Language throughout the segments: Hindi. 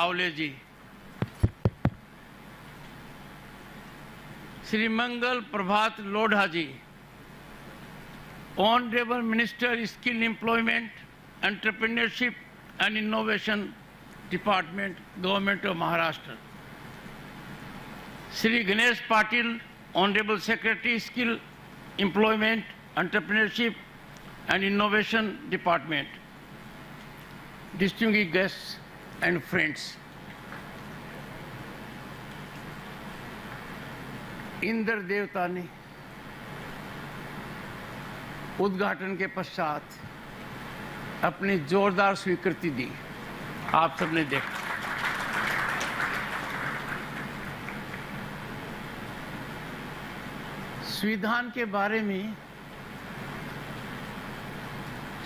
Navale ji, Shri Mangal Prabhat Lodha ji, honourable minister skill employment, entrepreneurship and innovation department, government of Maharashtra, Shri Ganesh Patil, honourable secretary skill employment, entrepreneurship and innovation department, distinguished guests and friends, Indra देवता ने उद्घाटन के पश्चात अपनी जोरदार स्वीकृति दी। आप सबने देखा। संविधान के बारे में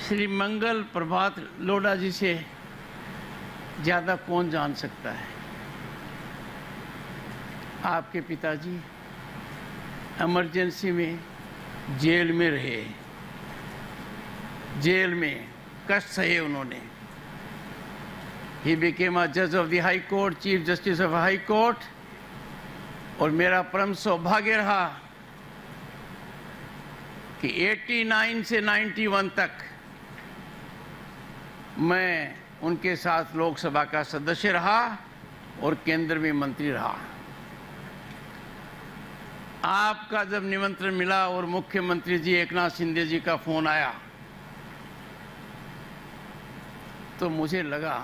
श्री मंगल प्रभात लोढ़ा जी से ज़्यादा कौन जान सकता है। आपके पिताजी इमरजेंसी में जेल में रहे, जेल में कष्ट सहे उन्होंने। ही बिकेम अ जज of the high court, chief justice of high court, और मेरा परम सौभाग्य रहा कि 89 से 91 तक मैं उनके साथ लोकसभा का सदस्य रहा और केंद्र में मंत्री रहा। आपका जब निमंत्रण मिला और मुख्यमंत्री जी एकनाथ शिंदे जी का फोन आया तो मुझे लगा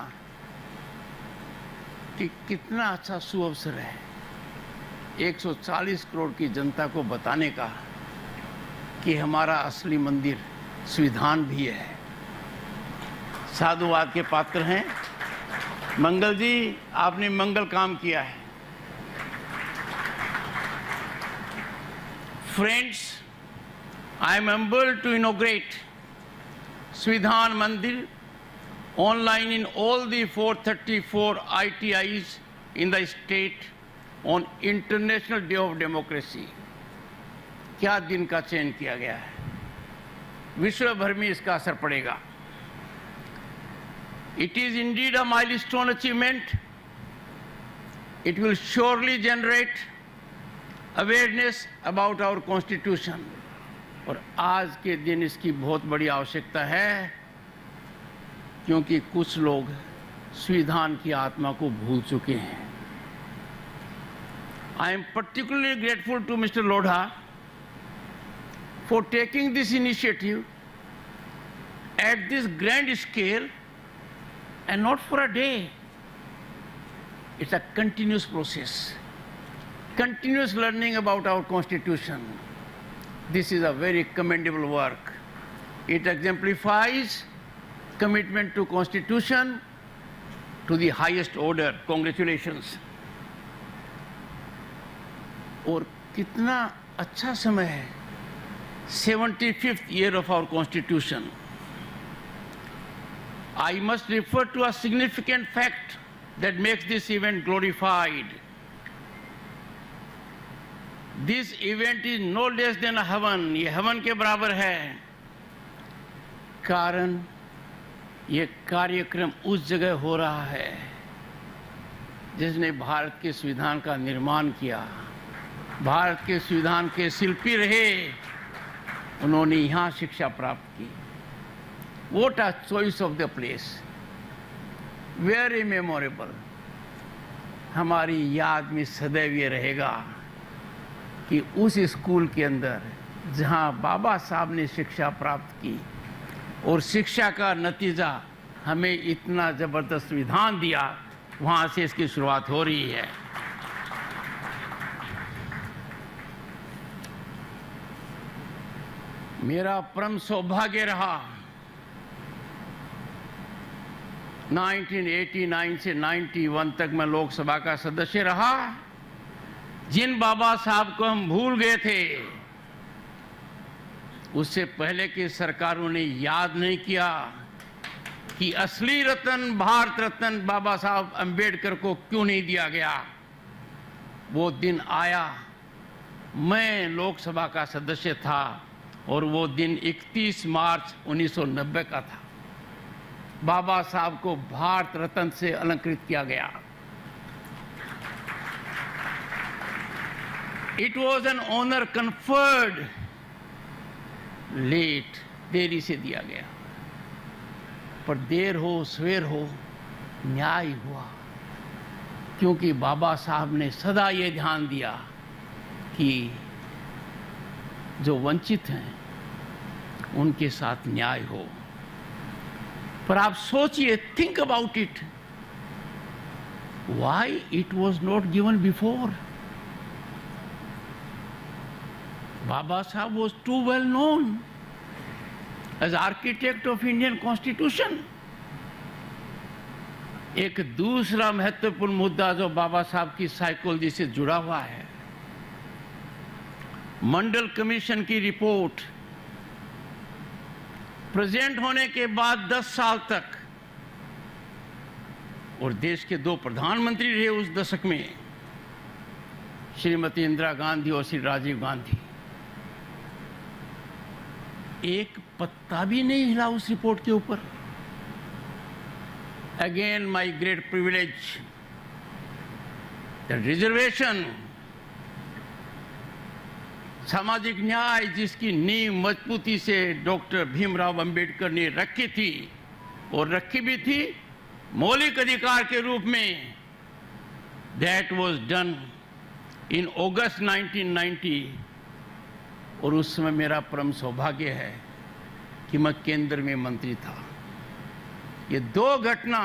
कि कितना अच्छा सुअवसर है 140 करोड़ की जनता को बताने का कि हमारा असली मंदिर संविधान भी है। साधुवाद के पात्र हैं। मंगल जी, आपने मंगल काम किया है। Friends, I am humbled to inaugurate संविधान मंदिर online in all the 434 ITIs in the state on International Day of Democracy। क्या दिन का चयन किया गया है, विश्व भर में इसका असर पड़ेगा। It is indeed a milestone achievement. It will surely generate awareness about our Constitution। और आज के दिन इसकी बहुत बड़ी आवश्यकता है क्योंकि कुछ लोग संविधान की आत्मा को भूल चुके हैं। I am particularly grateful to Mr. Lodha for taking this initiative at this grand scale and not for a day. It's a continuous process, continuous learning about our Constitution. This is a very commendable work. It exemplifies commitment to Constitution to the highest order. Congratulations. और कितना अच्छा समय है, 75th year of our Constitution. I must refer to a significant fact that makes this event glorified. This event is no less than a heaven. ये heaven के बराबर है। कारण ये कार्यक्रम उस जगह हो रहा है जिसने भारत के संविधान का निर्माण किया, भारत के संविधान के शिल्पी रहे, उन्होंने यहाँ शिक्षा प्राप्त की। What a choice of the place, very memorable। हमारी याद में सदैव ये रहेगा कि उस स्कूल के अंदर जहाँ बाबा साहब ने शिक्षा प्राप्त की और शिक्षा का नतीजा हमें इतना जबरदस्त संविधान दिया, वहाँ से इसकी शुरुआत हो रही है। मेरा परम सौभाग्य रहा 1989 से 91 तक मैं लोकसभा का सदस्य रहा। जिन बाबा साहब को हम भूल गए थे, उससे पहले की सरकारों ने याद नहीं किया कि असली रत्न, भारत रत्न बाबा साहब अंबेडकर को क्यों नहीं दिया गया। वो दिन आया, मैं लोकसभा का सदस्य था और वो दिन 31 मार्च 1990 का था। बाबा साहब को भारत रत्न से अलंकृत किया गया। It was an honor conferred late, देरी से दिया गया, पर देर हो सवेर हो न्याय हुआ, क्योंकि बाबा साहब ने सदा ये ध्यान दिया कि जो वंचित हैं उनके साथ न्याय हो। पर आप सोचिए, think about it, why it was not given before? Baba Sahib was too well known as architect of Indian Constitution. एक दूसरा महत्वपूर्ण मुद्दा जो बाबा साहब की साइकोलॉजी से जुड़ा हुआ है, मंडल कमीशन की रिपोर्ट प्रेजेंट होने के बाद 10 साल तक, और देश के 2 प्रधानमंत्री रहे उस दशक में, श्रीमती इंदिरा गांधी और श्री राजीव गांधी, एक पत्ता भी नहीं हिला उस रिपोर्ट के ऊपर। Again my great privilege, the reservation, सामाजिक न्याय जिसकी नींव मजबूती से डॉक्टर भीमराव अंबेडकर ने रखी थी और रखी भी थी मौलिक अधिकार के रूप में, दैट वाज डन इन अगस्त 1990। और उस समय मेरा परम सौभाग्य है कि मैं केंद्र में मंत्री था। ये 2 घटना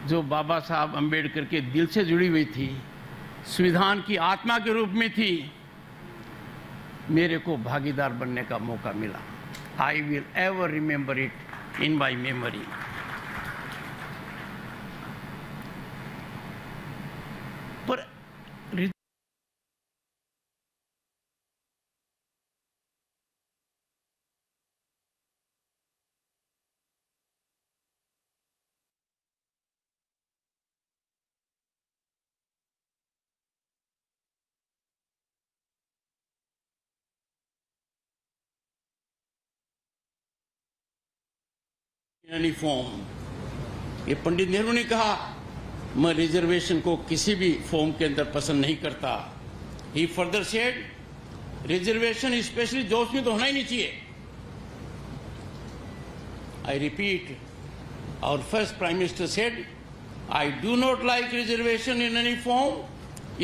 जो बाबा साहब अंबेडकर के दिल से जुड़ी हुई थी, संविधान की आत्मा के रूप में थी, मेरे को भागीदार बनने का मौका मिला। I will ever remember it in my memory. पर फॉर्म, ये पंडित नेहरू ने कहा, मैं रिजर्वेशन को किसी भी फॉर्म के अंदर पसंद नहीं करता। He further said, reservation specially jobs में तो होना ही नहीं चाहिए। I repeat, our first prime minister said, I do not like reservation in any form,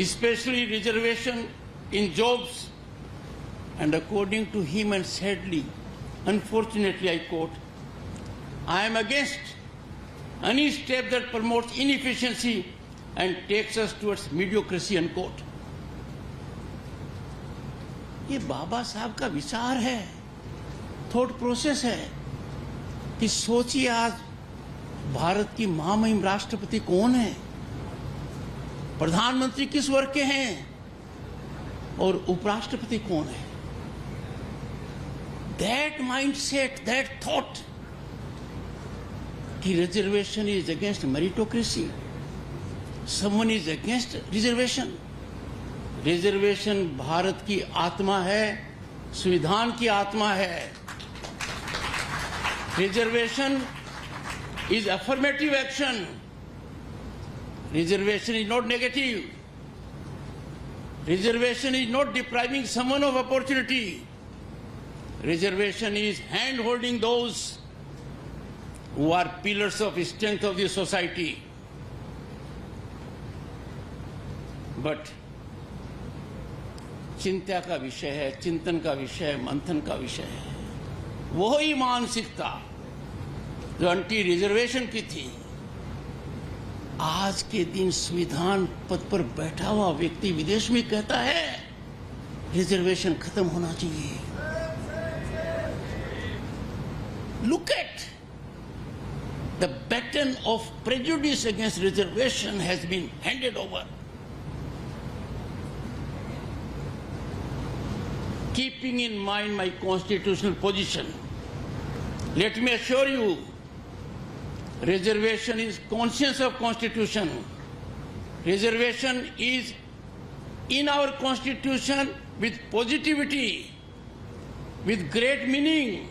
specially reservation in jobs. And according to him and sadly, unfortunately I quote, I am against any step that promotes inefficiency and takes us towards mediocrity, unquote. ये बाबा साहब का विचार है, थॉट प्रोसेस है कि सोचिए आज भारत की महामहिम राष्ट्रपति कौन है, प्रधानमंत्री किस वर्ग के हैं और उपराष्ट्रपति कौन है। That mindset, that thought कि reservation is against meritocracy, someone is against reservation. Reservation Bharat की आत्मा है, संविधान की आत्मा है। Reservation is affirmative action, reservation is not negative, reservation is not depriving someone of opportunity, reservation is hand holding those who are pillars of strength of the society. But चिंता का विषय है, चिंतन का विषय है, मंथन का विषय है। वही मानसिकता जो एंटी रिजर्वेशन की थी, आज के दिन संविधान पद पर बैठा हुआ व्यक्ति विदेश में कहता है रिजर्वेशन खत्म होना चाहिए। Look at the baton of prejudice against reservation has been handed over. Keeping in mind my constitutional position, let me assure you, reservation is conscience of Constitution. Reservation is in our Constitution with positivity, with great meaning,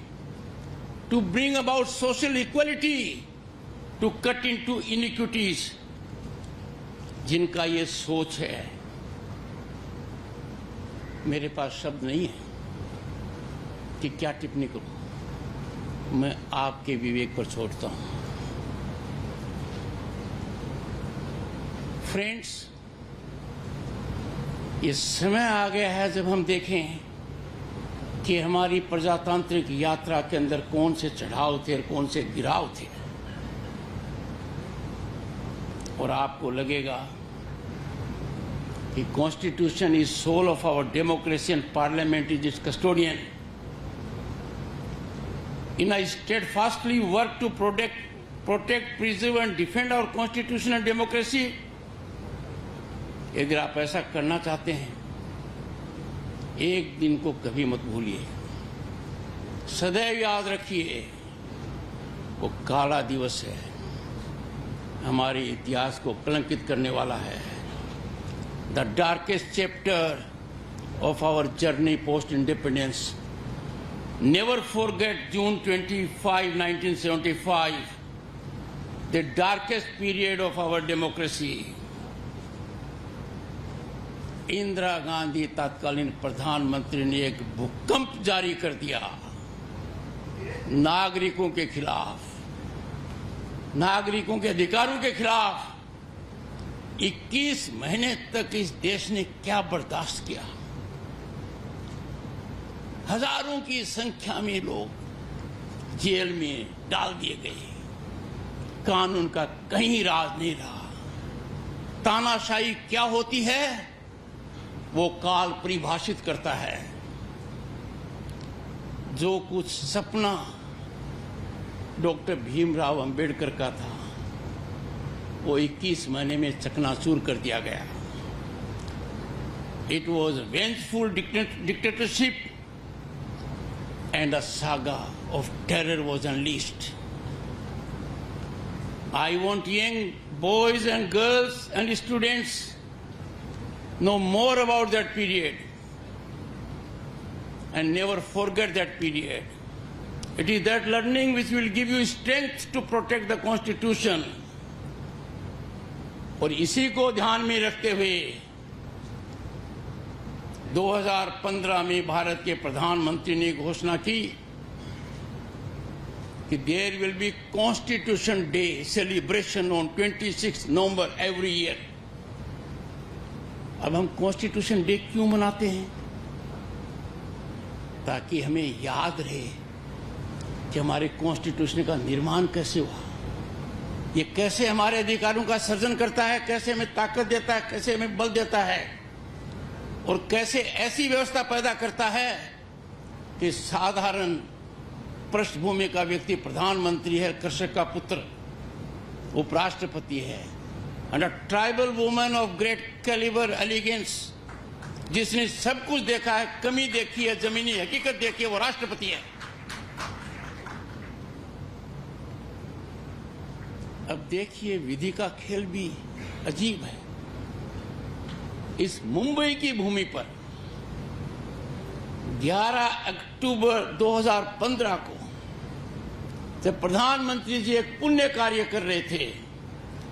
to bring about social equality, to cut into inequities. जिनका ये सोच है मेरे पास शब्द नहीं है कि क्या टिप्पणी करूं। मैं आपके विवेक पर छोड़ता हूं। फ्रेंड्स, ये समय आ गया है जब हम देखें कि हमारी प्रजातांत्रिक यात्रा के अंदर कौन से चढ़ाव थे और कौन से गिराव थे। और आपको लगेगा कि constitution is soul of our democracy and parliament is its custodian. In I steadfastly work to protect, preserve and defend our constitution and democracy. अगर आप ऐसा करना चाहते हैं, एक दिन को कभी मत भूलिए, सदैव याद रखिए, वो काला दिवस है, हमारे इतिहास को कलंकित करने वाला है। The darkest chapter of our journey post independence. Never forget June 25, 1975, the darkest period of our democracy. Indira Gandhi तत्कालीन प्रधानमंत्री ने एक भूकंप जारी कर दिया नागरिकों के खिलाफ, नागरिकों के अधिकारों के खिलाफ। 21 महीने तक इस देश ने क्या बर्दाश्त किया। हजारों की संख्या में लोग जेल में डाल दिए गए। कानून का कहीं राज नहीं रहा। तानाशाही क्या होती है वो काल परिभाषित करता है। जो कुछ सपना डॉक्टर भीमराव अंबेडकर का था, वो 21 महीने में चकनाचूर कर दिया गया। It was vengeful dictatorship and a saga of terror was unleashed. I want young boys and girls and students know more about that period and never forget that period. It is that learning which will give you strength to protect the Constitution. और इसी को ध्यान में रखते हुए 2015 में भारत के प्रधानमंत्री ने घोषणा की कि there will be constitution day celebration on 26 November every year. अब हम कॉन्स्टिट्यूशन डे क्यों मनाते हैं? ताकि हमें याद रहे कि हमारे कॉन्स्टिट्यूशन का निर्माण कैसे हुआ, ये कैसे हमारे अधिकारों का सर्जन करता है, कैसे हमें ताकत देता है, कैसे हमें बल देता है, और कैसे ऐसी व्यवस्था पैदा करता है कि साधारण पृष्ठभूमि का व्यक्ति प्रधानमंत्री है, कृषक का पुत्र उपराष्ट्रपति है, and a tribal woman of great calibre elegance, जिसने सब कुछ देखा है, कमी देखी है, जमीनी हकीकत देखी है, वो राष्ट्रपति है। अब देखिए, विधि का खेल भी अजीब है। इस मुंबई की भूमि पर 11 अक्टूबर 2015 को जब प्रधानमंत्री जी एक पुण्य कार्य कर रहे थे,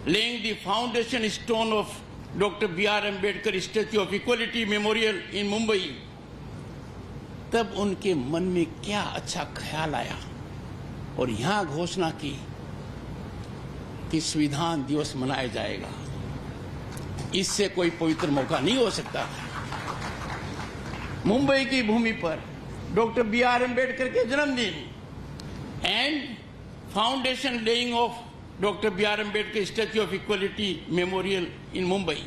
laying the foundation stone of doctor B.R. Ambedkar statue of equality memorial in Mumbai, तब उनके मन में क्या अच्छा ख्याल आया और यहां घोषणा की कि संविधान दिवस मनाया जाएगा। इससे कोई पवित्र मौका नहीं हो सकता। मुंबई की भूमि पर डॉक्टर B.R. अम्बेडकर के जन्मदिन and foundation laying of doctor B.R. Ambedkar statue of equality memorial in Mumbai.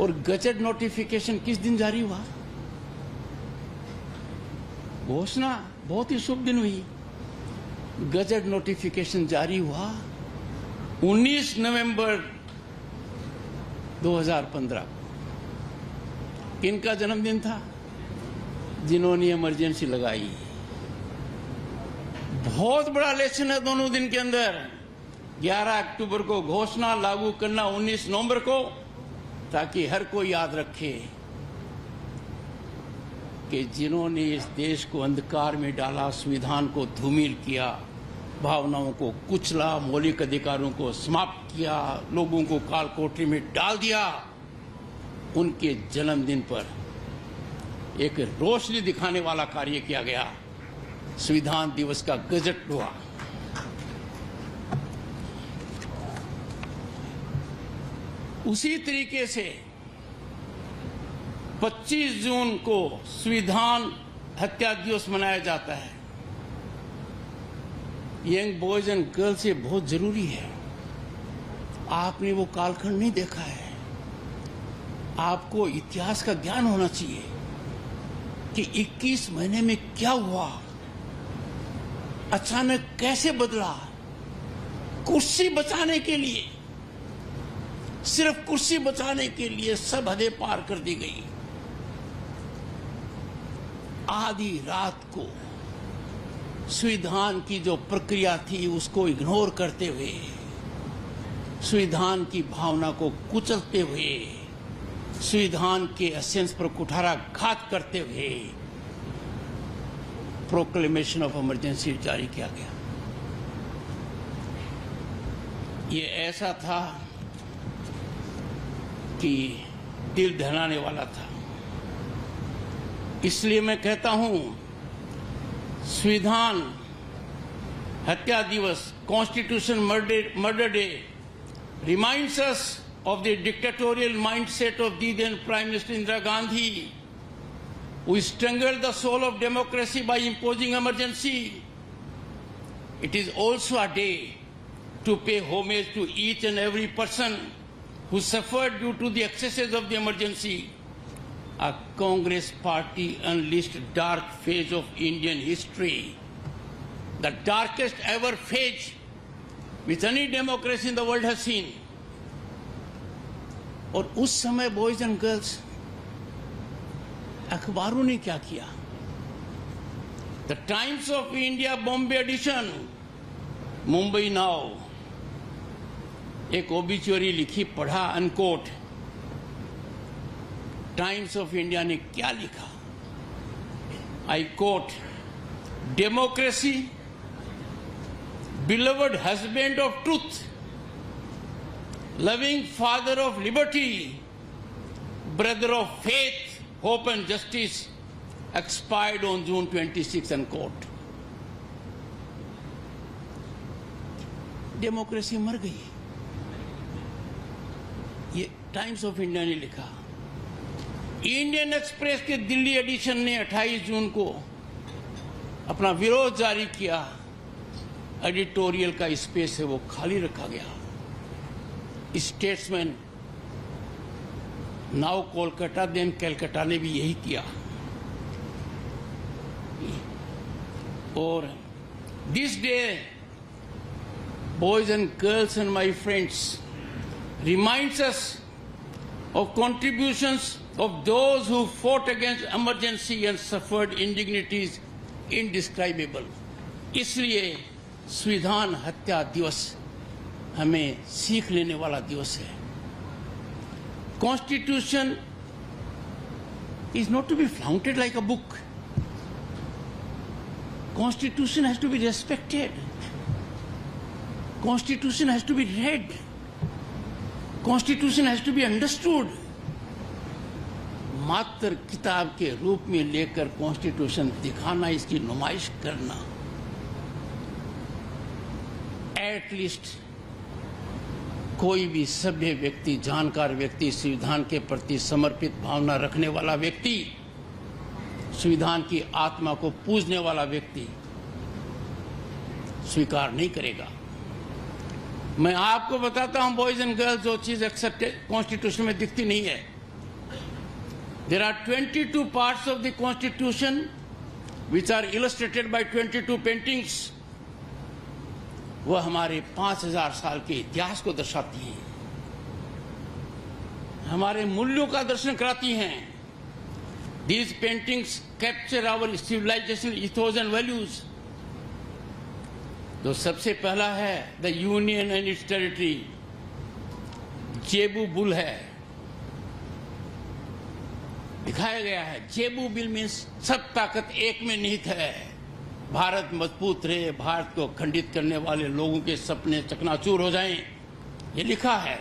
और गजट नोटिफिकेशन किस दिन जारी हुआ? घोषणा बहुत ही शुभ दिन हुई। गजट नोटिफिकेशन जारी हुआ 19 नवंबर 2015। किनका जन्मदिन था? जिन्होंने इमरजेंसी लगाई। बहुत बड़ा लेसन है दोनों दिन के अंदर। 11 अक्टूबर को घोषणा, लागू करना 19 नवंबर को, ताकि हर कोई याद रखे कि जिन्होंने इस देश को अंधकार में डाला, संविधान को धूमिल किया, भावनाओं को कुचला, मौलिक अधिकारों को समाप्त किया, लोगों को काल कोठरी में डाल दिया, उनके जन्मदिन पर एक रोशनी दिखाने वाला कार्य किया गया। संविधान दिवस का गजट हुआ। उसी तरीके से 25 जून को संविधान हत्या दिवस मनाया जाता है। यंग बॉयज एंड गर्ल्स ये बहुत जरूरी है। आपने वो कालखंड नहीं देखा है। आपको इतिहास का ज्ञान होना चाहिए कि 21 महीने में क्या हुआ, अचानक कैसे बदला। कुर्सी बचाने के लिए, सिर्फ कुर्सी बचाने के लिए सब हदें पार कर दी गई। आधी रात को संविधान की जो प्रक्रिया थी उसको इग्नोर करते हुए, संविधान की भावना को कुचलते हुए, संविधान के एसेंस पर कुठाराघात करते हुए प्रोक्लेमेशन ऑफ इमरजेंसी जारी किया गया। ये ऐसा था कि दिल दहलाने वाला था। इसलिए मैं कहता हूं, संविधान हत्या दिवस, constitution murder day, reminds us of the dictatorial mindset of the then Prime Minister Indira Gandhi, who strangled the soul of democracy by imposing emergency. It is also a day to pay homage to each and every person who suffered due to the excesses of the emergency. A Congress party unleashed a dark phase of Indian history, the darkest ever phase which any democracy in the world has seen. और उस समय बॉयज एंड गर्ल्स, अखबारों ने क्या किया? The Times of India Bombay edition, Mumbai now, एक ओबिचुअरी लिखी, पढ़ा, अनकोट। टाइम्स ऑफ इंडिया ने क्या लिखा? I quote, democracy, beloved husband of truth, loving father of liberty, brother of faith, hope and justice, expired on June 26, unquote. Democracy मर गई, ये टाइम्स ऑफ इंडिया ने लिखा। इंडियन एक्सप्रेस के दिल्ली एडिशन ने 28 जून को अपना विरोध जारी किया। एडिटोरियल का स्पेस है वो खाली रखा गया। Statesman, now Kolkata then Calcutta ने भी यही किया। और this day, boys and girls and my friends, reminds us of contributions of those who fought against emergency and suffered indignities indescribable. इसलिए संविधान हत्या दिवस हमें सीख लेने वाला दिवस है। Constitution is not to be flaunted like a book. Constitution has to be respected. Constitution has to be read. Constitution has to be understood. मात्र किताब के रूप में लेकर कॉन्स्टिट्यूशन दिखाना, इसकी नुमाइश करना, एटलीस्ट कोई भी सभ्य व्यक्ति, जानकार व्यक्ति, संविधान के प्रति समर्पित भावना रखने वाला व्यक्ति, संविधान की आत्मा को पूजने वाला व्यक्ति स्वीकार नहीं करेगा। मैं आपको बताता हूं बॉयज एंड गर्ल्स, जो चीज एक्सेप्टेड कॉन्स्टिट्यूशन में दिखती नहीं है। There are 22 parts of the constitution which are illustrated by 22 paintings. वह हमारे 5000 साल के इतिहास को दर्शाती हैं, हमारे मूल्यों का दर्शन कराती हैं। These paintings capture our civilisation ethos and values. तो सबसे पहला है the union and its territory, zebu bull है, दिखाया गया है। जेबू बिल मीन्स सब ताकत एक में निहित है, भारत मजबूत रहे, भारत को खंडित करने वाले लोगों के सपने चकनाचूर हो जाएं, ये लिखा है।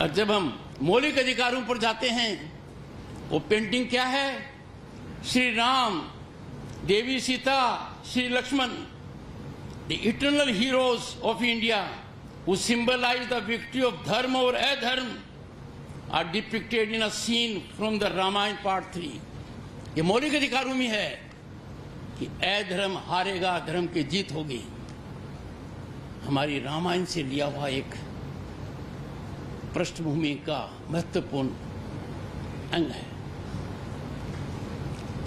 और जब हम मौलिक अधिकारों पर जाते हैं वो पेंटिंग क्या है? Shri Ram, Devi Sita, Shri Lakshman, the eternal heroes of India who symbolize the victory of dharma or adharma are depicted in a scene from the Ramayana part 3. ये मौलिक अधिकारों में है कि अधर्म हारेगा, धर्म की जीत होगी। हमारी रामायण से लिया हुआ एक पृष्ठभूमि का महत्वपूर्ण अंग है।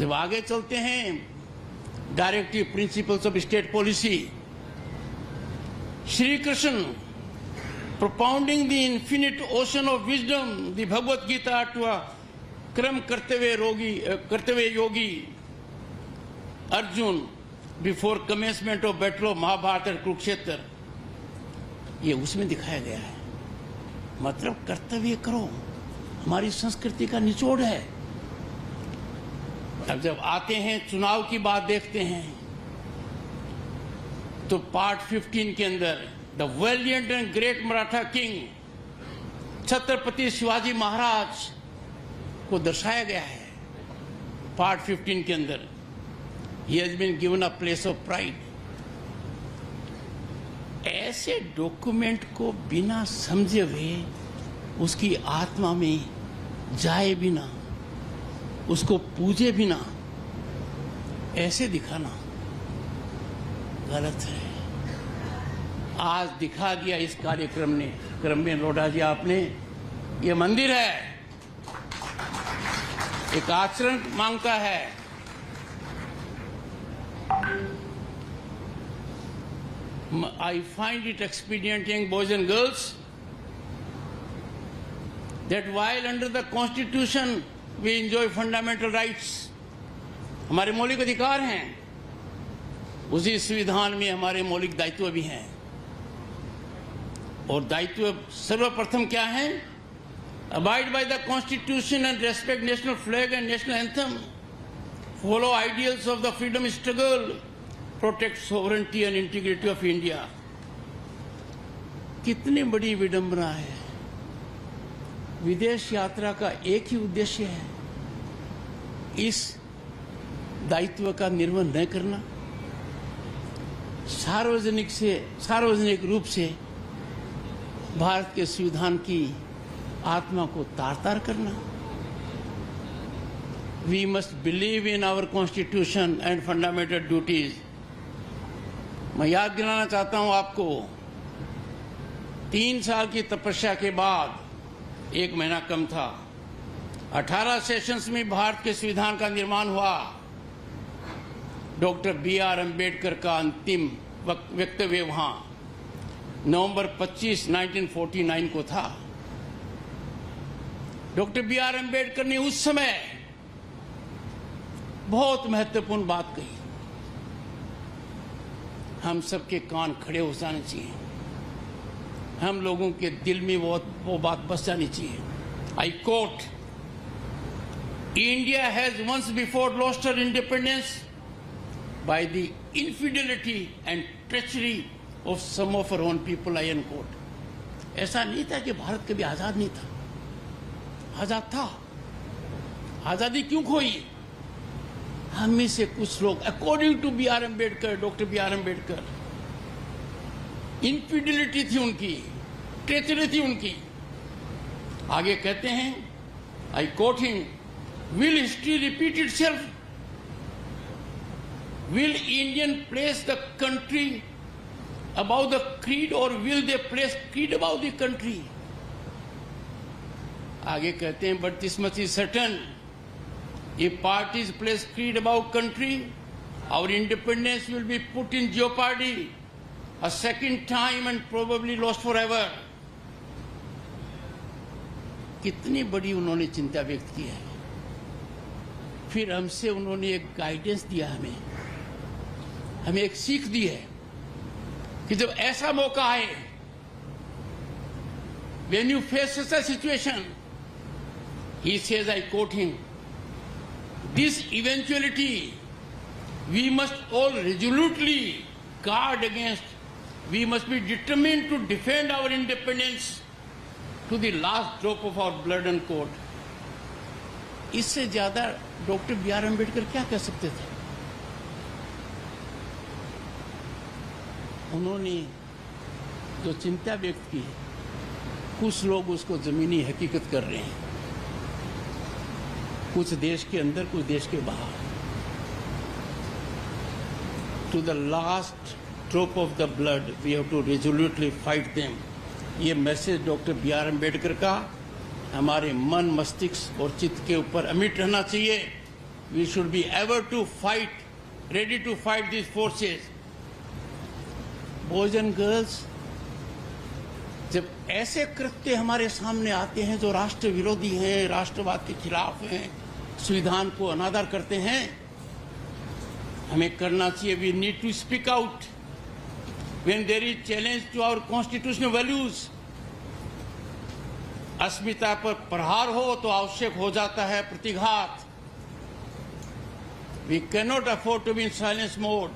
जब आगे चलते हैं, directive principles of state policy, Shri Krishna propounding the infinite ocean of wisdom, the Bhagavad Gita to a Kram Kartavya Yogi Arjun before commencement of battle of Mahabharata and Kurukshetra, ये उसमें दिखाया गया है। मतलब कर्तव्य करो, हमारी संस्कृति का निचोड़ है। अब जब आते हैं चुनाव की बात देखते हैं, तो पार्ट 15 के अंदर the valiant and great Maratha king Chhatrapati Shivaji Maharaj को दर्शाया गया है। पार्ट 15 के अंदर he has been given a place of pride. ऐसे डॉक्यूमेंट को बिना समझे हुए, उसकी आत्मा में जाए बिना, उसको पूजे बिना ऐसे दिखाना गलत है। आज दिखा दिया इस क्रम में लोढ़ा जी आपने, ये मंदिर है, एक आचरण मांगता है। I find it expedient, young boys and girls, that while under the Constitution we enjoy fundamental rights, हमारे मौलिक अधिकार हैं, उसी संविधान में हमारे मौलिक दायित्व भी हैं। और दायित्व सर्वप्रथम क्या है? Abide by the Constitution and respect national flag and national anthem. Follow ideals of the freedom struggle. Protect sovereignty and integrity of India. कितनी बड़ी विडंबना है। विदेश यात्रा का एक ही उद्देश्य है, इस दायित्व का निर्वहन न करना, सार्वजनिक रूप से भारत के संविधान की आत्मा को तार-तार करना। We must believe in our constitution and fundamental duties. मैं याद दिलाना चाहता हूं आपको, 3 साल की तपस्या के बाद 1 महीना कम था, 18 सेशंस में भारत के संविधान का निर्माण हुआ। Doctor B.R. अम्बेडकर का अंतिम वक्तव्य वहां नवंबर 25, 1949 को था। Doctor B.R. अम्बेडकर ने उस समय बहुत महत्वपूर्ण बात कही। हम सबके कान खड़े हो जाने चाहिए, हम लोगों के दिल में वो बात बस जानी चाहिए। I quote, India has once before lost her independence by the infidelity and treachery of some of our own people, I unquote. ऐसा नहीं था कि भारत कभी आजाद नहीं था, आजाद था। आजादी क्यों खोई? हम में से कुछ लोग, according to B.R. Ambedkar, doctor B.R. Ambedkar, infidelity थी उनकी, ट्रेचरी थी उनकी। आगे कहते हैं, I quote him, will history repeat itself? Will Indian place the country above the creed, or will they place creed above the country? आगे कहते हैं, but this much is certain, if parties place creed above country, our independence will be put in jeopardy a second time and probably lost forever. कितनी बड़ी उन्होंने चिंता व्यक्त की है। फिर हमसे उन्होंने एक गाइडेंस दिया, हमें एक सीख दी है कि जब ऐसा मौका आए, when you face such a situation, he says, I quote him, this eventuality we must all resolutely guard against. We must be determined to defend our independence to the last drop of our blood and court. इससे ज्यादा डॉक्टर बी आर अम्बेडकर क्या कह सकते थे? उन्होंने जो चिंता व्यक्त की, कुछ लोग उसको जमीनी हकीकत कर रहे हैं, कुछ देश के अंदर, कुछ देश के बाहर। To the last drop of the blood we have to resolutely fight them. ये message doctor B R Ambedkar का हमारे मन, मस्तिष्क और चित्त के ऊपर अमिट रहना चाहिए। We should be ever to fight, ready to fight this forces. Boys and girls, जब ऐसे कृत्य हमारे सामने आते हैं जो राष्ट्र विरोधी हैं, राष्ट्रवाद के खिलाफ हैं, संविधान को अनादर करते हैं, हमें करना चाहिए। We need to speak out when there is challenge to our constitutional values. अस्मिता पर प्रहार हो तो आवश्यक हो जाता है प्रतिघात। We can not afford to be in silence mode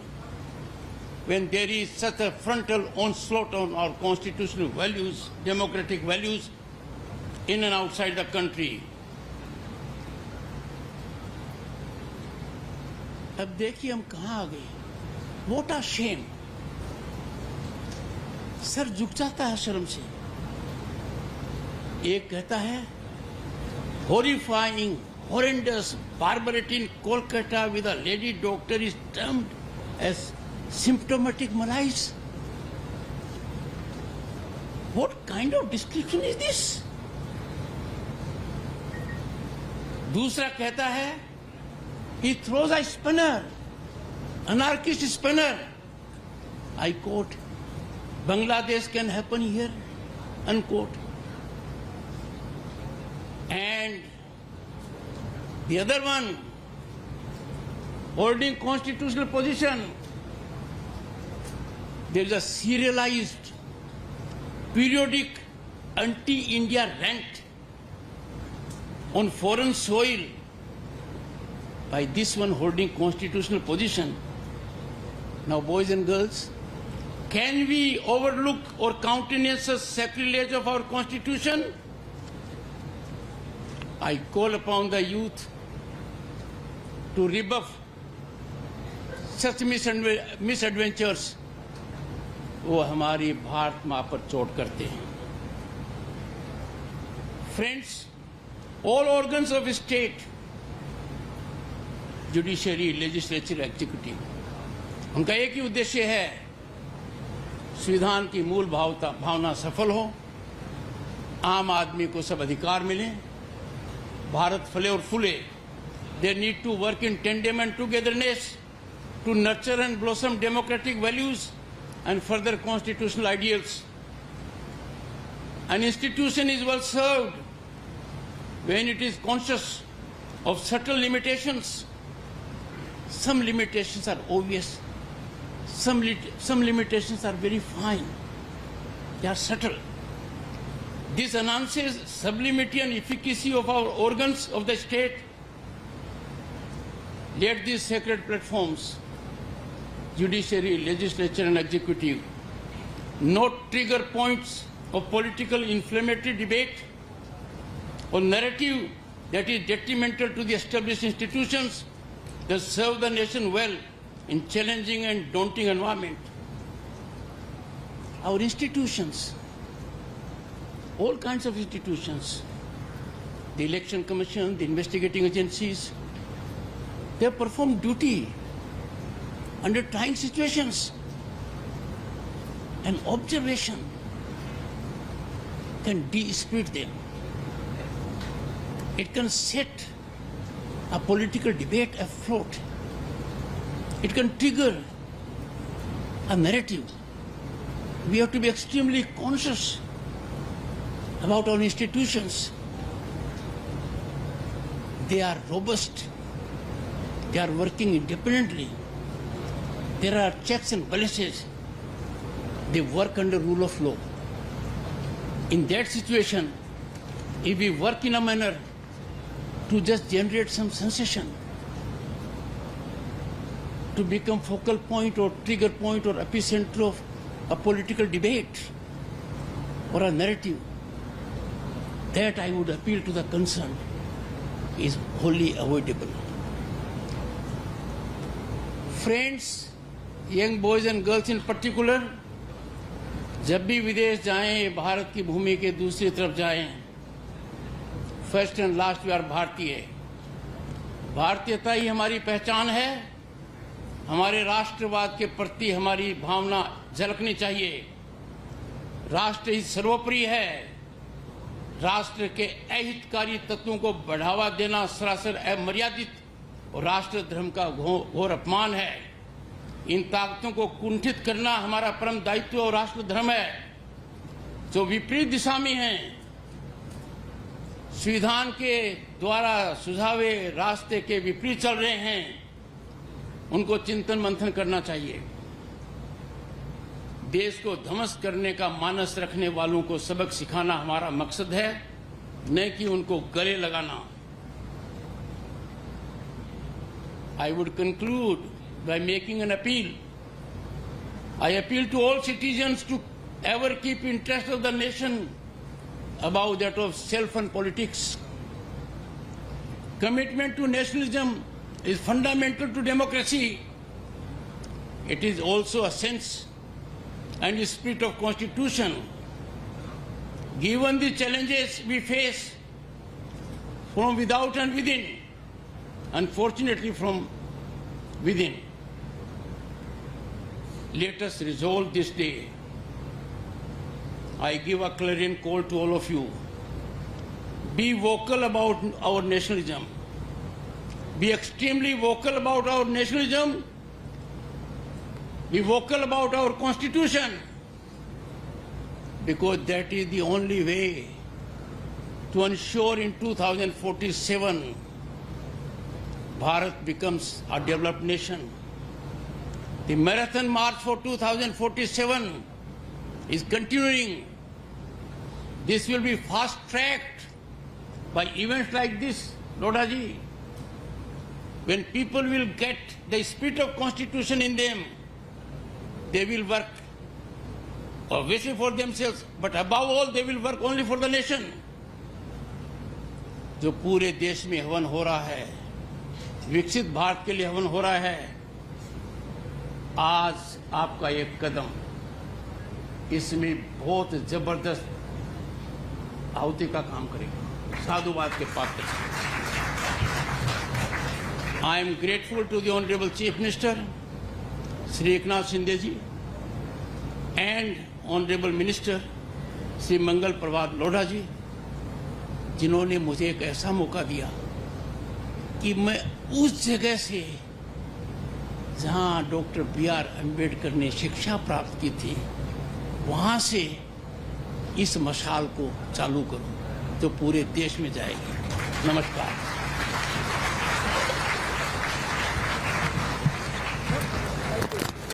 when there is such a frontal onslaught on our constitutional values, democratic values, in and outside the country. अब देखिए हम कहाँ आ गए। What a shame! सर झुक जाता है शर्म से। एक कहता है horrifying, horrendous barbarity in Kolkata with a lady doctor is termed as symptomatic malaise. What kind of description is this? दूसरा कहता है he throws a spanner, anarchist spanner. I quote, Bangladesh can happen here, unquote. And the other one holding constitutional position, there is a serialized, periodic anti-India rant on foreign soil by this one holding constitutional position. Now, boys and girls, can we overlook or countenance a sacrilege of our constitution? I call upon the youth to rebuff such misadventures. वो हमारी भारत माँ पर चोट करते हैं। Friends, all organs of state, judiciary, legislature, executive, उनका एक ही उद्देश्य है, संविधान की मूल भावना सफल हो, आम आदमी को सब अधिकार मिले, भारत फले और फूले। They need to work in tandem and togetherness to nurture and blossom democratic values and further constitutional ideals. An institution is well served when it is conscious of subtle limitations. Some limitations are obvious. Some limitations are very fine. They are subtle. This enhances sublimity and efficacy of our organs of the state. Let these sacred platforms, judiciary, legislature and executive, not trigger points of political inflammatory debate or narrative that is detrimental to the established institutions that serve the nation well in challenging and daunting environment. Our institutions, all kinds of institutions, the Election Commission, the investigating agencies, they have performed duty under trying situations. And observation can de-spirit them. It can set a political debate afloat. It can trigger a narrative. We have to be extremely conscious about our institutions. They are robust. They are working independently. There are checks and balances. They work under rule of law. In that situation, if we work in a manner to just generate some sensation, to become focal point or trigger point or epicenter of a political debate or a narrative, that I would appeal to the concerned. is wholly avoidable. Friends, young boys and girls in particular, जब भी विदेश जाएं, भारत की भूमि के दूसरी तरफ जाएं, first and last we are भारतीय। भारतीयता ही हमारी पहचान है। हमारे राष्ट्रवाद के प्रति हमारी भावना झलकनी चाहिए। राष्ट्र ही सर्वोपरि है। राष्ट्र के अहितकारी तत्वों को बढ़ावा देना सरासर अमर्यादित और राष्ट्र धर्म का घोर अपमान है। इन ताकतों को कुंठित करना हमारा परम दायित्व और राष्ट्र धर्म है, जो विपरीत दिशा में हैं। संविधान के द्वारा सुझावे रास्ते के विपरीत चल रहे हैं, उनको चिंतन मंथन करना चाहिए। देश को ध्वंस करने का मानस रखने वालों को सबक सिखाना हमारा मकसद है, न कि उनको गले लगाना। I would conclude by making an appeal. I appeal to all citizens to ever keep interest of the nation above that of self and politics. Commitment to nationalism is fundamental to democracy. It is also a sense and the spirit of Constitution. Given the challenges we face from without and within, unfortunately from within, let us resolve this day. I give a clarion call to all of you. Be vocal about our nationalism. Be extremely vocal about our nationalism. Be vocal about our Constitution, because that is the only way to ensure in 2047 Bharat becomes a developed nation. The marathon march for 2047 is continuing. This will be fast-tracked by events like this, Lodha ji. When people will get the spirit of Constitution in them, they will work obviously for themselves, but above all they will work only for the nation. जो पूरे देश में हवन हो रहा है, विकसित भारत के लिए हवन हो रहा है, आज आपका एक कदम इसमें बहुत जबरदस्त आहुति का काम करेगा। साधुवाद के पात्र। I am grateful to the Honorable Chief Minister, Shri Eknath Shinde ji, and Honorable Minister, Shri Mangal Prabhat Lodha ji, जिन्होंने मुझे एक ऐसा मौका दिया कि मैं उस जगह से जहां डॉक्टर B.R. अम्बेडकर ने शिक्षा प्राप्त की थी, वहां से इस मशाल को चालू करूं जो पूरे देश में जाएगी। नमस्कार।